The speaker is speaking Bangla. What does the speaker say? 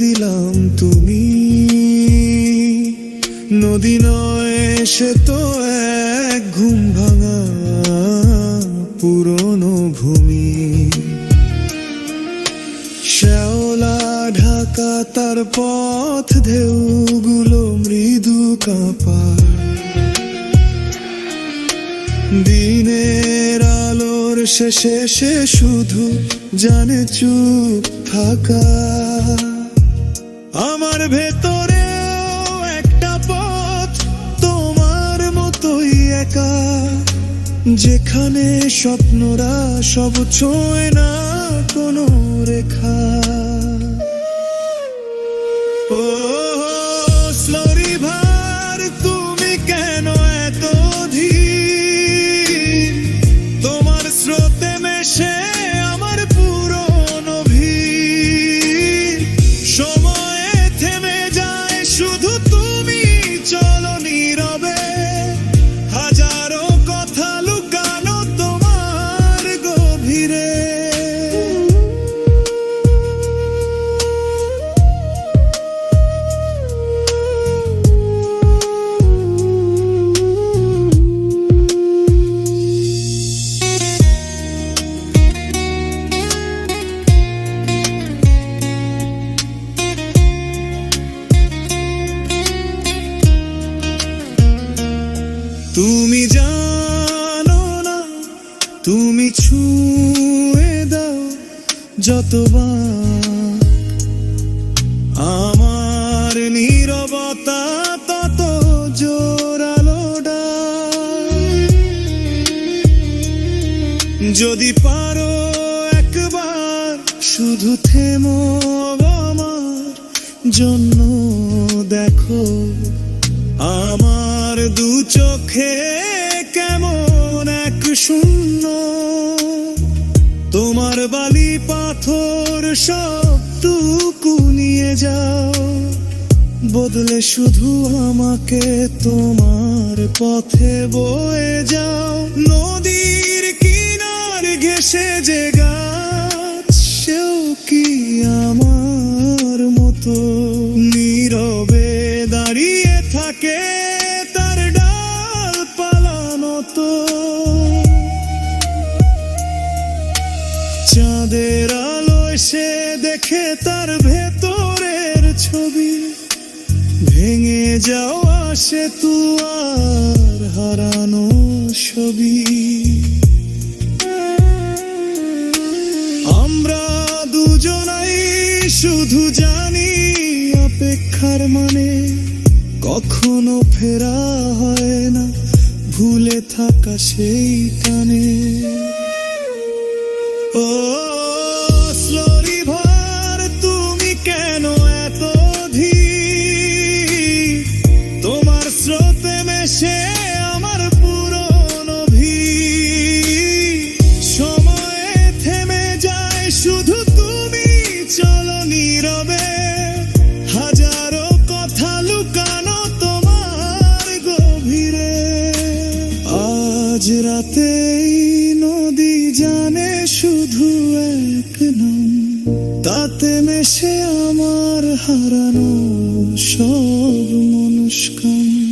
দিলাম তুমি। নদী নয় সে তো এক ঘুম ভাঙা পুরনো ভূমি। শ্যাওলা ঢাকা তার পথ, ঢেউগুলো মৃদু কাঁপা। দিনের আলোর শেষে সে শুধু জানে চুপ থাকা। আমার ভেতরেও একটা পথ তোমার মতোই একা, যেখানে স্বপ্নরা সব ছোঁয় না কোনো রেখা। ও স্লো রিভার, তুমি কেন এত ধীর? তোমার স্রোতে মেশে আমার পুরনো ভিড়। সময়ে থেমে যায়, শুধু তুমি চলো নীরবে। হাজারো কথা লুকানো তোমার গভীরে। তুমি জানো না, তুমি ছুঁয়ে দাও যতবার আমার নীরবতা, তত জোরালো ডাক। যদি পারো একবার শুধু থেমো, আমার জন্য দেখো। আমার দু চোখে কেমন এক শূন্য। তোমার বালি পাথর সবটুকু নিয়ে যাও, বদলে শুধু আমাকে তোমার পথে বয়ে যাও। নদীর কিনার ঘেঁষে যে গাছ, সেও কি আমার মতো নীরবে দাঁড়িয়ে থাকে, তার ডাল পালানো তো। চাঁদের আলোয় সে দেখে তার ভেতরের ছবি। ভেঙে যাওয়া সে তুয়ার হারানো ছবি। আমরা দুজনাই শুধু জানি অপেক্ষার মানে। কখনো ফেরা হয় না, ভুলে থাকা সেই টানে। ও স্লো রিভার, তুমি কেন এত ধীর? তোমার স্রোতে মেশে আমার পুরনো ভিড়। সময়ে থেমে যায়, শুধু তুমি চলো নীরবে। হাজারো কথা লুকানো তোমার গভীরে। আজ রাতেই নদী জানে শুধু এক নাম, তাতে মেশে আমার হারানো সব মনস্কাম।